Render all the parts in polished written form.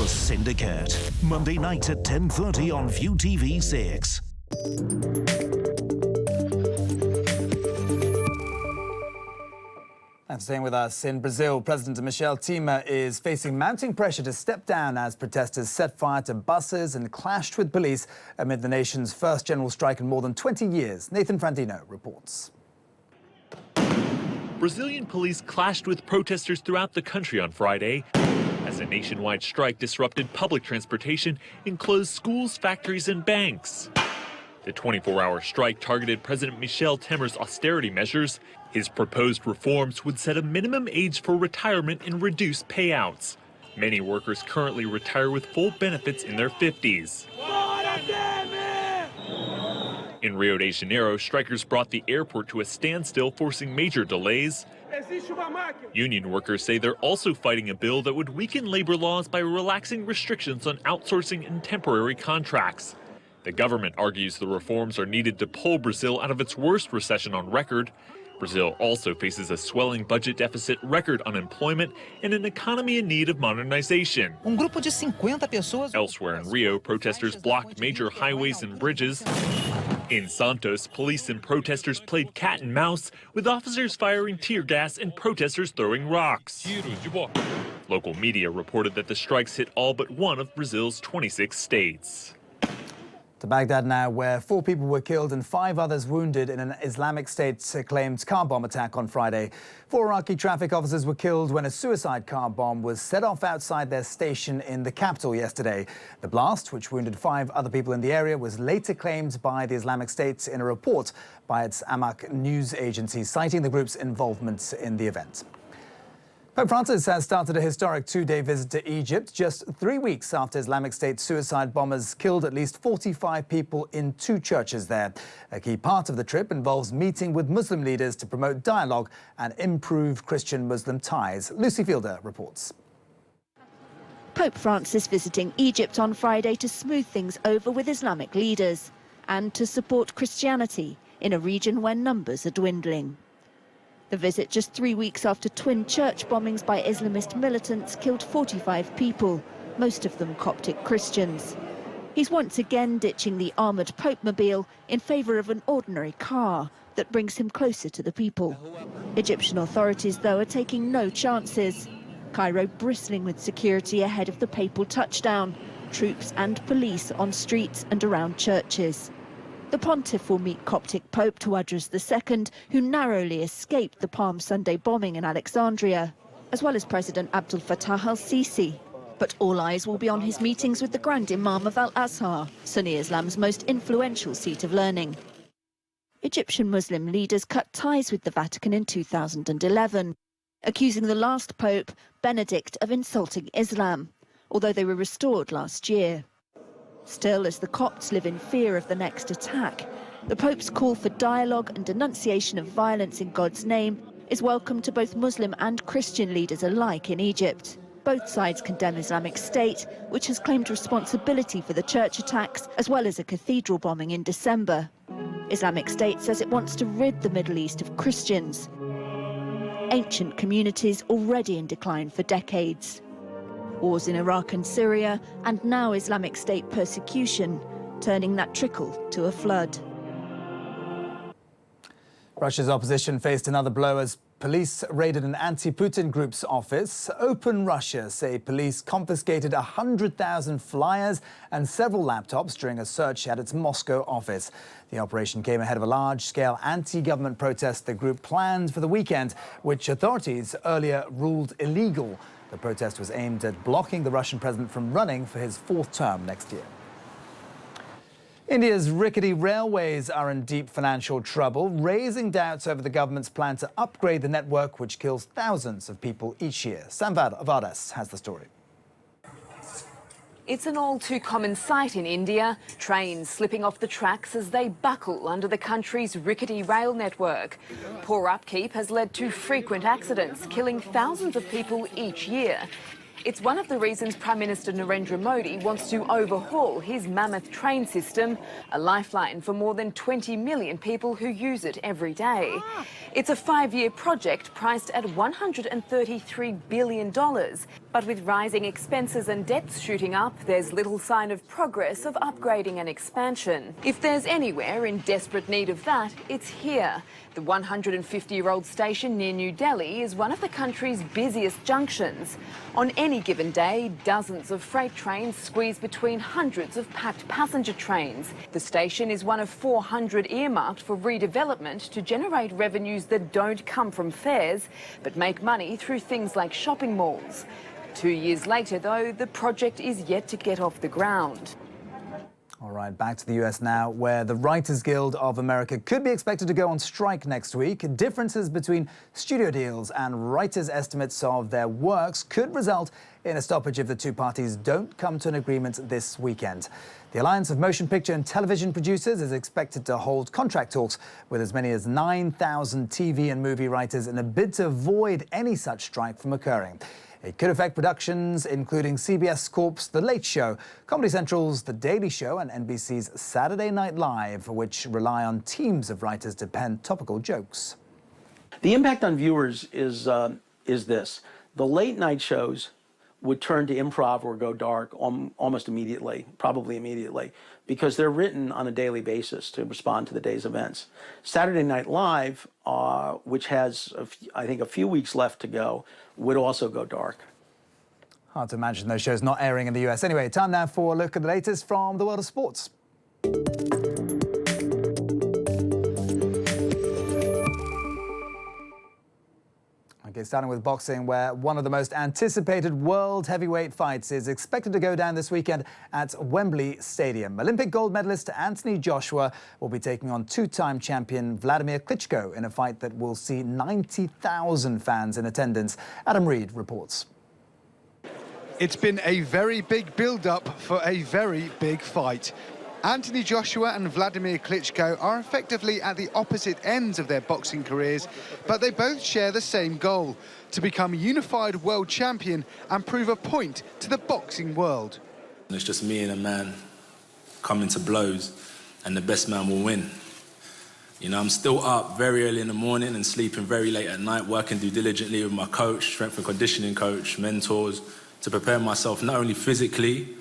Syndicate, Monday night at 10:30 on ViuTVSix. And staying with us, in Brazil, President Michel Temer is facing mounting pressure to step down as protesters set fire to buses and clashed with police amid the nation's first general strike in more than 20 years. Nathan Frandino reports. Brazilian police clashed with protesters throughout the country on Friday as a nationwide strike disrupted public transportation and closed schools, factories, and banks. The 24-hour strike targeted President Michel Temer's austerity measures. His proposed reforms would set a minimum age for retirement and reduce payouts. Many workers currently retire with full benefits in their 50s. In Rio de Janeiro, strikers brought the airport to a standstill, forcing major delays. Union workers say they're also fighting a bill that would weaken labor laws by relaxing restrictions on outsourcing and temporary contracts. The government argues the reforms are needed to pull Brazil out of its worst recession on record. Brazil also faces a swelling budget deficit, record unemployment, and an economy in need of modernization. Elsewhere in Rio, protesters blocked major highways and bridges. In Santos, police and protesters played cat and mouse, with officers firing tear gas and protesters throwing rocks. Local media reported that the strikes hit all but one of Brazil's 26 states. To Baghdad now, where 4 people were killed and 5 others wounded in an Islamic State-claimed car bomb attack on Friday. 4 Iraqi traffic officers were killed when a suicide car bomb was set off outside their station in the capital yesterday. The blast, which wounded 5 other people in the area, was later claimed by the Islamic State in a report by its Amaq news agency, citing the group's involvement in the event. Pope Francis has started a historic 2-day visit to Egypt just 3 weeks after Islamic State suicide bombers killed at least 45 people in 2 churches there. A key part of the trip involves meeting with Muslim leaders to promote dialogue and improve Christian-Muslim ties. Lucy Fielder reports. Pope Francis visiting Egypt on Friday to smooth things over with Islamic leaders and to support Christianity in a region where numbers are dwindling. The visit just 3 weeks after twin church bombings by Islamist militants killed 45 people, most of them Coptic Christians. He's once again ditching the armoured Pope-mobile in favour of an ordinary car that brings him closer to the people. Egyptian authorities, though, are taking no chances. Cairo bristling with security ahead of the papal touchdown, troops and police on streets and around churches. The pontiff will meet Coptic Pope Tawadros II, who narrowly escaped the Palm Sunday bombing in Alexandria, as well as President Abdel Fattah al-Sisi. But all eyes will be on his meetings with the Grand Imam of Al-Azhar, Sunni Islam's most influential seat of learning. Egyptian Muslim leaders cut ties with the Vatican in 2011, accusing the last pope, Benedict, of insulting Islam, although they were restored last year. Still, as the Copts live in fear of the next attack, the Pope's call for dialogue and denunciation of violence in God's name is welcome to both Muslim and Christian leaders alike in Egypt. Both sides condemn Islamic State, which has claimed responsibility for the church attacks, as well as a cathedral bombing in December. Islamic State says it wants to rid the Middle East of Christians, ancient communities already in decline for decades. Wars in Iraq and Syria, and now Islamic State persecution, turning that trickle to a flood. Russia's opposition faced another blow as police raided an anti-Putin group's office. Open Russia say police confiscated 100,000 flyers and several laptops during a search at its Moscow office. The operation came ahead of a large-scale anti-government protest the group planned for the weekend, which authorities earlier ruled illegal. The protest was aimed at blocking the Russian president from running for his 4th term next year. India's rickety railways are in deep financial trouble, raising doubts over the government's plan to upgrade the network, which kills thousands of people each year. Sam Vardas has the story. It's an all-too-common sight in India, trains slipping off the tracks as they buckle under the country's rickety rail network. Poor upkeep has led to frequent accidents, killing thousands of people each year. It's one of the reasons Prime Minister Narendra Modi wants to overhaul his mammoth train system, a lifeline for more than 20 million people who use it every day. It's a 5-year project priced at $133 billion. But with rising expenses and debts shooting up, there's little sign of progress of upgrading and expansion. If there's anywhere in desperate need of that, it's here. The 150-year-old station near New Delhi is one of the country's busiest junctions. On any given day, dozens of freight trains squeeze between hundreds of packed passenger trains. The station is one of 400 earmarked for redevelopment to generate revenues that don't come from fares, but make money through things like shopping malls. 2 years later, though, the project is yet to get off the ground. All right, back to the US now, where the Writers Guild of America could be expected to go on strike next week. Differences between studio deals and writers' estimates of their works could result in a stoppage if the two parties don't come to an agreement this weekend. The Alliance of Motion Picture and Television Producers is expected to hold contract talks with as many as 9,000 TV and movie writers in a bid to avoid any such strike from occurring. It could affect productions including CBS Corp's The Late Show, Comedy Central's The Daily Show and NBC's Saturday Night Live, which rely on teams of writers to pen topical jokes. The impact on viewers is this. The late night shows would turn to improv or go dark almost immediately, probably immediately, because they're written on a daily basis to respond to the day's events. Saturday Night Live, which has, I think, a few weeks left to go, would also go dark. Hard to imagine those shows not airing in the US. Anyway, time now for a look at the latest from the world of sports. Okay, starting with boxing, where one of the most anticipated world heavyweight fights is expected to go down this weekend at Wembley Stadium. Olympic gold medalist Anthony Joshua will be taking on two-time champion Vladimir Klitschko in a fight that will see 90,000 fans in attendance. Adam Reed reports. It's been a very big build-up for a very big fight. Anthony Joshua and Vladimir Klitschko are effectively at the opposite ends of their boxing careers, but they both share the same goal: to become unified world champion and prove a point to the boxing world. It's just me and a man coming to blows, and the best man will win. You know, I'm still up very early in the morning and sleeping very late at night, working due diligently with my coach, strength and conditioning coach, mentors, to prepare myself not only physically,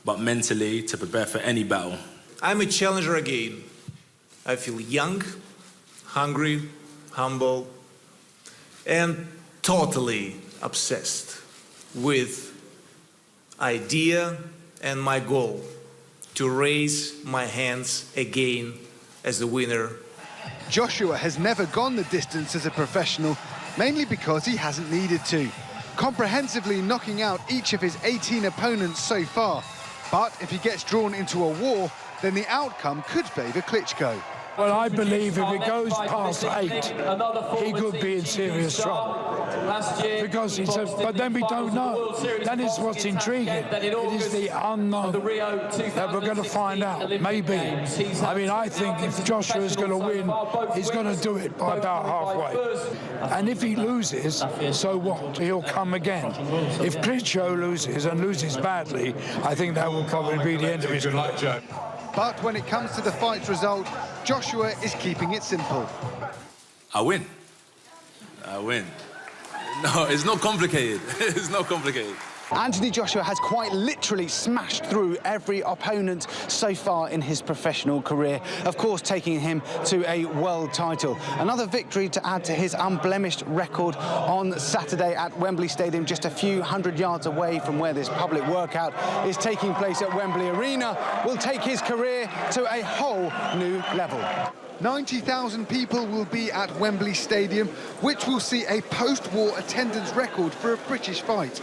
but mentally, to prepare for any battle. I'm a challenger again. I feel young, hungry, humble, and totally obsessed with idea and my goal to raise my hands again as the winner. Joshua has never gone the distance as a professional, mainly because he hasn't needed to, comprehensively knocking out each of his 18 opponents so far. But if he gets drawn into a war, then the outcome could favour Klitschko. Well, I believe if it goes past 8, he could be in serious trouble. Because but then we don't know. That is what's intriguing. It is the unknown that we're going to find out. Maybe. I mean, I think if Joshua is going to win, he's going to do it by about halfway. And if he loses, so what? He'll come again. If Klitschko loses and loses badly, I think that will probably be the end of his career. But when it comes to the fight's result, Joshua is keeping it simple. I win. I win. No, it's not complicated. It's not complicated. Anthony Joshua has quite literally smashed through every opponent so far in his professional career, of course taking him to a world title. Another victory to add to his unblemished record on Saturday at Wembley Stadium, just a few hundred yards away from where this public workout is taking place at Wembley Arena, will take his career to a whole new level. 90,000 people will be at Wembley Stadium, which will see a post-war attendance record for a British fight.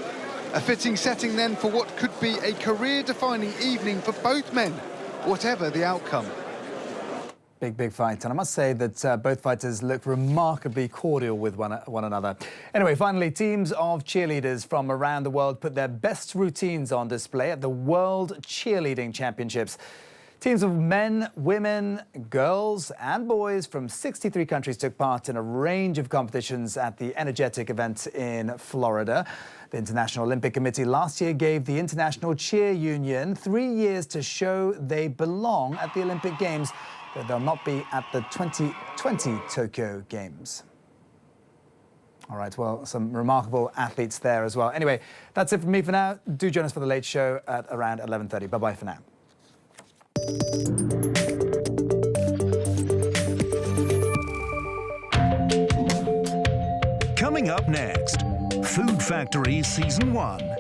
A fitting setting then for what could be a career-defining evening for both men, whatever the outcome. Big fight, and I must say that both fighters look remarkably cordial with one another. Anyway, finally, teams of cheerleaders from around the world put their best routines on display at the World Cheerleading Championships. Teams of men, women, girls and boys from 63 countries took part in a range of competitions at the energetic event in Florida. The International Olympic Committee last year gave the International Cheer Union 3 years to show they belong at the Olympic Games, but they'll not be at the 2020 Tokyo Games. All right, well, some remarkable athletes there as well. Anyway, that's it from me for now. Do join us for The Late Show at around 11:30. Bye-bye for now. Coming up next, Food Factory Season 1.